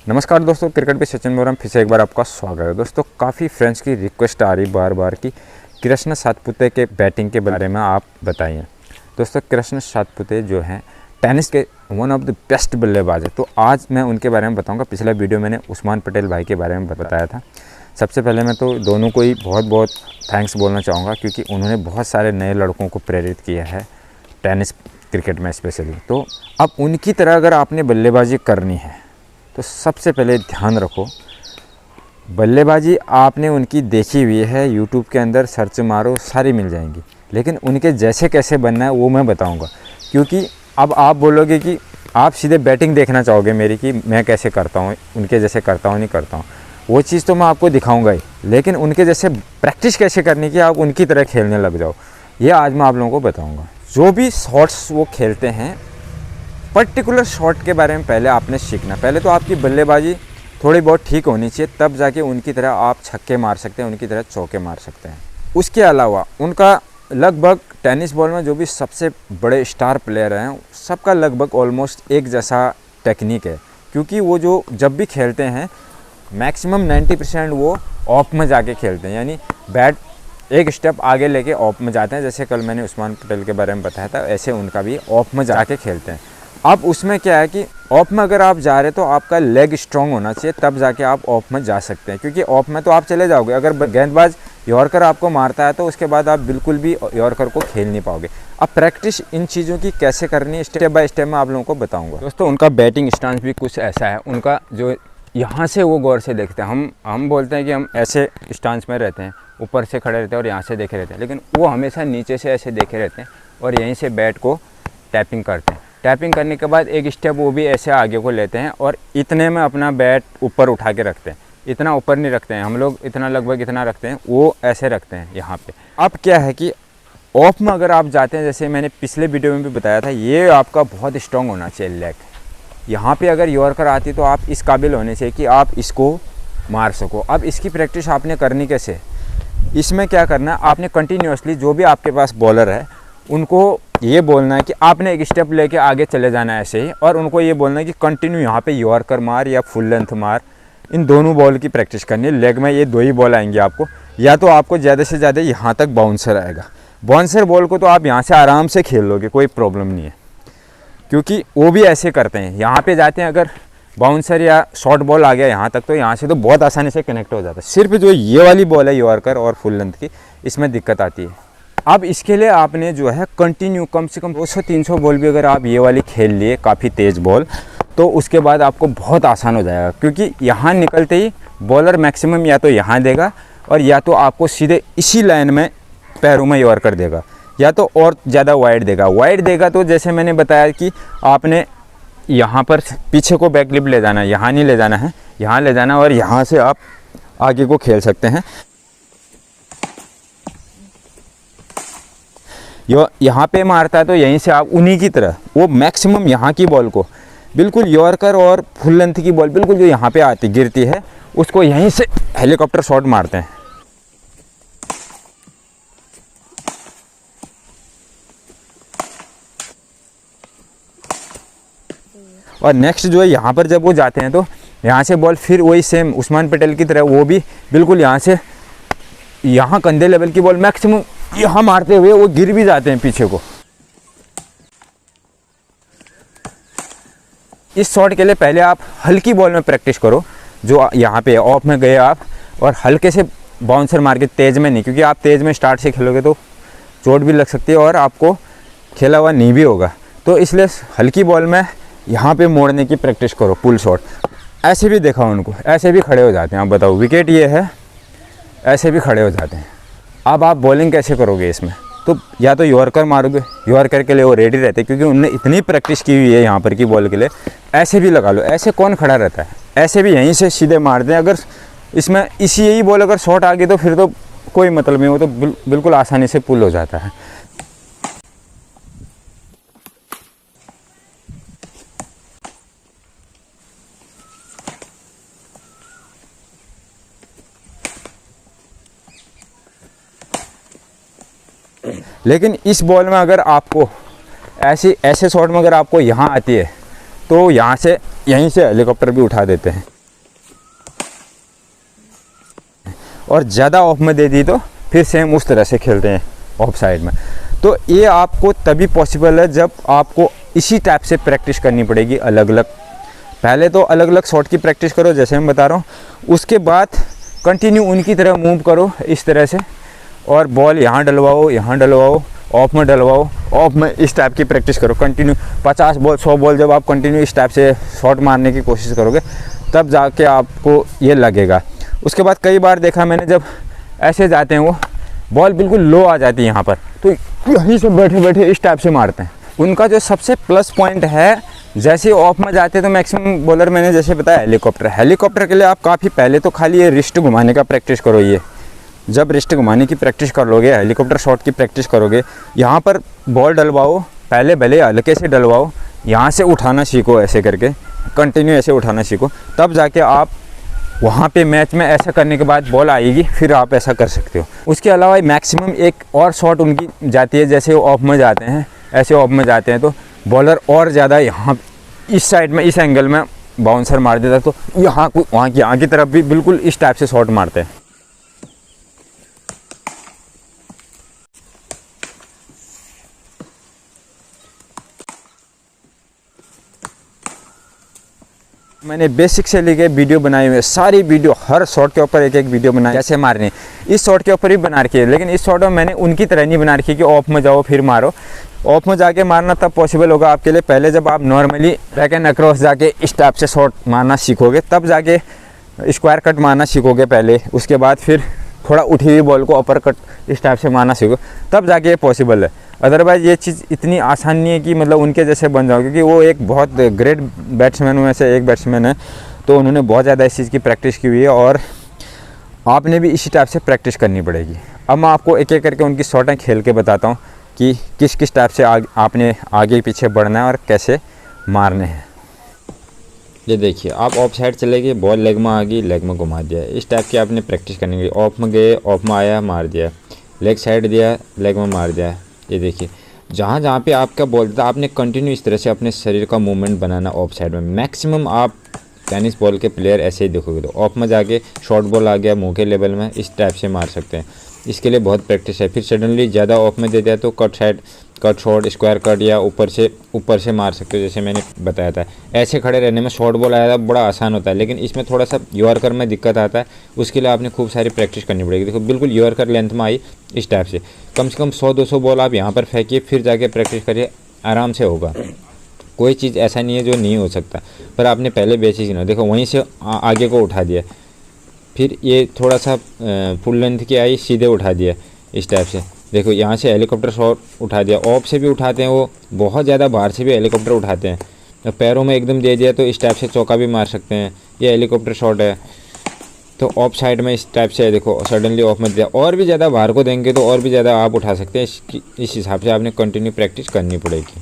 नमस्कार दोस्तों, क्रिकेट पे सचिन बोल रहा हूं। फिर से एक बार आपका स्वागत है। दोस्तों काफ़ी फ्रेंड्स की रिक्वेस्ट आ रही बार बार कि कृष्ण सातपुते के बैटिंग के बारे में आप बताइए। दोस्तों कृष्ण सातपुते जो हैं टेनिस के वन ऑफ द बेस्ट बल्लेबाज है, तो आज मैं उनके बारे में बताऊंगा। पिछला वीडियो मैंने उस्मान पटेल भाई के बारे में बताया था। सबसे पहले मैं तो दोनों को ही बहुत बहुत थैंक्स बोलना चाहूँगा, क्योंकि उन्होंने बहुत सारे नए लड़कों को प्रेरित किया है टेनिस क्रिकेट में स्पेशली। तो अब उनकी तरह अगर आपने बल्लेबाजी करनी है तो सबसे पहले ध्यान रखो, बल्लेबाजी आपने उनकी देखी हुई है, यूट्यूब के अंदर सर्च मारो सारी मिल जाएंगी, लेकिन उनके जैसे कैसे बनना है वो मैं बताऊंगा। क्योंकि अब आप बोलोगे कि आप सीधे बैटिंग देखना चाहोगे मेरी कि मैं कैसे करता हूँ, उनके जैसे करता हूँ नहीं करता हूँ, वो चीज़ तो मैं आपको दिखाऊंगा ही, लेकिन उनके जैसे प्रैक्टिस कैसे करनी कि आप उनकी तरह खेलने लग जाओ, ये आज मैं आप लोगों को बताऊँगा। जो भी शॉट्स वो खेलते हैं, पर्टिकुलर शॉट के बारे में पहले आपने सीखना। पहले तो आपकी बल्लेबाजी थोड़ी बहुत ठीक होनी चाहिए, तब जाके उनकी तरह आप छक्के मार सकते हैं, उनकी तरह चौके मार सकते हैं। उसके अलावा उनका लगभग टेनिस बॉल में जो भी सबसे बड़े स्टार प्लेयर हैं सबका लगभग ऑलमोस्ट एक जैसा टेक्निक है, क्योंकि वो जो जब भी खेलते हैं मैक्सिमम 90% वो ऑफ में जाके खेलते हैं, यानी बैट एक स्टेप आगे लेके ऑफ में जाते हैं। जैसे कल मैंने उस्मान पटेल के बारे में बताया था, ऐसे उनका भी ऑफ में जाके खेलते हैं। अब उसमें क्या है कि ऑफ में अगर आप जा रहे तो आपका लेग स्ट्रॉन्ग होना चाहिए, तब जाके आप ऑफ में जा सकते हैं, क्योंकि ऑफ में तो आप चले जाओगे। अगर गेंदबाज यॉर्कर आपको मारता है तो उसके बाद आप बिल्कुल भी यॉर्कर को खेल नहीं पाओगे। अब प्रैक्टिस इन चीज़ों की कैसे करनी है स्टेप बाय स्टेप मैं आप लोगों को बताऊंगा। दोस्तों उनका बैटिंग स्टांस भी कुछ ऐसा है, उनका जो यहाँ से वो गौर से देखते हैं। हम बोलते हैं कि हम ऐसे स्टांस में रहते हैं, ऊपर से खड़े रहते हैं और यहाँ से देखे रहते हैं, लेकिन वो हमेशा नीचे से ऐसे देखे रहते हैं और यहीं से बैट को टैपिंग करते हैं। टैपिंग करने के बाद एक स्टेप वो भी ऐसे आगे को लेते हैं और इतने में अपना बैट ऊपर उठा के रखते हैं। इतना ऊपर नहीं रखते हैं हम लोग, इतना लगभग इतना रखते हैं, वो ऐसे रखते हैं यहाँ पे। अब क्या है कि ऑफ में अगर आप जाते हैं, जैसे मैंने पिछले वीडियो में भी बताया था, ये आपका बहुत स्ट्रॉन्ग होना चाहिए लेग। यहाँ पे अगर यॉर्कर आती तो आप इस काबिल होने चाहिए कि आप इसको मार सको। अब इसकी प्रैक्टिस आपने करनी कैसे, इसमें क्या करना है, आपने कंटिन्यूसली जो भी आपके पास बॉलर है उनको ये बोलना है कि आपने एक स्टेप लेके आगे चले जाना है ऐसे ही, और उनको ये बोलना है कि कंटिन्यू यहाँ पे यॉर्कर मार या फुल लेंथ मार। इन दोनों बॉल की प्रैक्टिस करनी है। लेग में ये दो ही बॉल आएंगे आपको, या तो आपको ज़्यादा से ज़्यादा यहाँ तक बाउंसर आएगा। बाउंसर बॉल को तो आप यहाँ से आराम से खेल लोगे, कोई प्रॉब्लम नहीं है, क्योंकि वो भी ऐसे करते हैं। यहाँ पर जाते हैं, अगर बाउंसर या शॉर्ट बॉल आ गया यहाँ तक तो यहाँ से तो बहुत आसानी से कनेक्ट हो जाता है। सिर्फ जो ये वाली बॉल है यॉर्कर और फुल लेंथ की, इसमें दिक्कत आती है। अब इसके लिए आपने जो है कंटिन्यू कम से कम 200-300 बॉल भी अगर आप ये वाली खेल लिए, काफ़ी तेज़ बॉल, तो उसके बाद आपको बहुत आसान हो जाएगा। क्योंकि यहाँ निकलते ही बॉलर मैक्सिमम या तो यहाँ देगा और या तो आपको सीधे इसी लाइन में पैरों में यॉर्कर देगा, या तो और ज़्यादा वाइड देगा। वाइड देगा तो जैसे मैंने बताया कि आपने यहाँ पर पीछे को बैक लिप ले जाना है, यहाँ नहीं ले जाना है, यहाँ ले जाना, और यहाँ से आप आगे को खेल सकते हैं। यहाँ पे मारता है तो यहीं से आप उन्हीं की तरह वो मैक्सिमम यहाँ की बॉल को बिल्कुल यॉर्कर और फुल लेंथ की बॉल बिल्कुल जो यहाँ पे आती गिरती है उसको यहीं से हेलीकॉप्टर शॉट मारते हैं। और नेक्स्ट जो है यहाँ पर जब वो जाते हैं तो यहाँ से बॉल फिर वही सेम उस्मान पटेल की तरह वो भी बिल्कुल यहाँ से यहाँ कंधे लेवल की बॉल मैक्सिमम यहाँ मारते हुए वो गिर भी जाते हैं पीछे को। इस शॉट के लिए पहले आप हल्की बॉल में प्रैक्टिस करो, जो यहाँ पे ऑफ में गए आप, और हल्के से बाउंसर मार के, तेज़ में नहीं, क्योंकि आप तेज़ में स्टार्ट से खेलोगे तो चोट भी लग सकती है और आपको खेला हुआ नहीं भी होगा। तो इसलिए हल्की बॉल में यहाँ पे मोड़ने की प्रैक्टिस करो, पुल शॉट। ऐसे भी देखा उनको, ऐसे भी खड़े हो जाते हैं। आप बताओ, विकेट ये है, ऐसे भी खड़े हो जाते हैं। अब आप बॉलिंग कैसे करोगे इसमें, तो या तो यॉर्कर मारोगे, यॉर्कर के लिए वो रेडी रहते हैं क्योंकि उन्होंने इतनी प्रैक्टिस की हुई है यहाँ पर की बॉल के लिए। ऐसे भी लगा लो, ऐसे कौन खड़ा रहता है, ऐसे भी यहीं से सीधे मार दें। अगर इसमें इसी यही बॉल अगर शॉट आ गई तो फिर तो कोई मतलब नहीं, वो तो बिल्कुल आसानी से पुल हो जाता है। लेकिन इस बॉल में अगर आपको ऐसे शॉट में अगर आपको यहाँ आती है तो यहाँ से यहीं से हेलीकॉप्टर भी उठा देते हैं। और ज़्यादा ऑफ में दे दी तो फिर सेम उस तरह से खेलते हैं ऑफ साइड में। तो ये आपको तभी पॉसिबल है जब आपको इसी टाइप से प्रैक्टिस करनी पड़ेगी अलग अलग। पहले तो अलग अलग शॉट की प्रैक्टिस करो जैसे मैं बता रहा हूँ, उसके बाद कंटिन्यू उनकी तरह मूव करो इस तरह से, और बॉल यहाँ डलवाओ, ऑफ में डलवाओ, ऑफ में इस टाइप की प्रैक्टिस करो कंटिन्यू। 50 बॉल 100 बॉल जब आप कंटिन्यू इस टाइप से शॉट मारने की कोशिश करोगे तब जाके आपको ये लगेगा। उसके बाद कई बार देखा मैंने, जब ऐसे जाते हैं वो बॉल बिल्कुल लो आ जाती है यहाँ पर, तो यहीं से बैठे बैठे इस टाइप से मारते हैं। उनका जो सबसे प्लस पॉइंट है, जैसे ऑफ में जाते हैं तो मैक्सिमम बॉलर मैंने जैसे बताया हेलीकॉप्टर के लिए आप काफ़ी पहले तो खाली ये रिस्ट घुमाने का प्रैक्टिस करो। ये जब रिस्ट घुमाने की प्रैक्टिस कर लोगे, हेलीकॉप्टर शॉट की प्रैक्टिस करोगे, यहाँ पर बॉल डलवाओ, पहले भले हल्के से डलवाओ, यहाँ से उठाना सीखो, ऐसे करके कंटिन्यू ऐसे उठाना सीखो, तब जाके आप वहाँ पे मैच में ऐसा करने के बाद बॉल आएगी, फिर आप ऐसा कर सकते हो। उसके अलावा मैक्सिमम एक और शॉट उनकी जाती है, जैसे वो ऑफ में जाते हैं, ऐसे ऑफ में जाते हैं तो बॉलर और ज़्यादा यहाँ इस साइड में इस एंगल में बाउंसर मार देता है, तो यहाँ की तरफ भी बिल्कुल इस टाइप से शॉट मारते हैं। मैंने बेसिक से लेके वीडियो बनाई हुई है, सारी वीडियो, हर शॉट के ऊपर एक एक वीडियो बनाई कैसे मारनी। इस शॉट के ऊपर भी बना रखी है, लेकिन इस शॉट में मैंने उनकी तरह नहीं बना रखी कि ऑफ में जाओ फिर मारो। ऑफ में जाके मारना तब पॉसिबल होगा आपके लिए पहले जब आप नॉर्मली बैक एंड अक्रॉस जाके इस टाइप से शॉट मारना सीखोगे, तब जाके स्क्वायर कट मारना सीखोगे पहले। उसके बाद फिर थोड़ा उठी हुई बॉल को अपर कट इस टाइप से मारना सीखो, तब जाके ये पॉसिबल है। अदरवाइज़ ये चीज़ इतनी आसान नहीं है कि मतलब उनके जैसे बन जाओ, क्योंकि वो एक बहुत ग्रेट बैट्समैन में से एक बैट्समैन है, तो उन्होंने बहुत ज़्यादा इस चीज़ की प्रैक्टिस की हुई है और आपने भी इसी टाइप से प्रैक्टिस करनी पड़ेगी। अब मैं आपको एक एक करके उनकी शॉटें खेल के बताता हूँ कि किस किस टाइप से आपने आगे पीछे बढ़ना है और कैसे मारने हैं। ये देखिए, आप ऑफ साइड चले गए, बॉल लेग में आ गई, लेग में घुमा दिया, इस टाइप की आपने प्रैक्टिस करनी है। ऑफ में गए, ऑफ में आया, मार दिया, लेग साइड दिया, लेग में मार दिया। ये देखिए, जहाँ जहाँ पे आपका बॉल था आपने कंटिन्यू इस तरह से अपने शरीर का मूवमेंट बनाना ऑफ साइड में। मैक्सिमम आप टेनिस बॉल के प्लेयर ऐसे ही देखोगे, तो ऑफ में जाके शॉर्ट बॉल आ गया मुंह के लेवल में, इस टाइप से मार सकते हैं। इसके लिए बहुत प्रैक्टिस है। फिर सडनली ज़्यादा ऑफ में दे दिया तो cut side, cut shot, square cut या ऊपर से मार सकते हो, जैसे मैंने बताया था। ऐसे खड़े रहने में शॉर्ट बॉल आया था बड़ा आसान होता है, लेकिन इसमें थोड़ा सा यॉर्कर में दिक्कत आता है। उसके लिए आपने खूब सारी प्रैक्टिस करनी पड़ेगी। देखो बिल्कुल यॉर्कर लेंथ में आई, इस टाइप से कम 100-200 बॉल आप यहाँ पर फेंकिए, फिर जाके प्रैक्टिस करिए, आराम से होगा। कोई चीज़ ऐसा नहीं है जो नहीं हो सकता, पर आपने पहले बेसिक ना देखो, वहीं से आगे को उठा दिया, फिर ये थोड़ा सा फुल लेंथ की आई, सीधे उठा दिया इस टाइप से। देखो यहाँ से हेलीकॉप्टर शॉट उठा दिया, ऑफ से भी उठाते हैं वो, बहुत ज़्यादा बाहर से भी हेलीकॉप्टर उठाते हैं। पैरों में एकदम दे दिया तो इस टाइप से चौका भी मार सकते हैं। ये हेलीकॉप्टर शॉट है, तो ऑफ साइड में इस टाइप से देखो, सडनली ऑफ में दिया, और भी ज़्यादा बाहर को देंगे तो और भी ज़्यादा आप उठा सकते हैं। इस हिसाब से आपने कंटिन्यू प्रैक्टिस करनी पड़ेगी।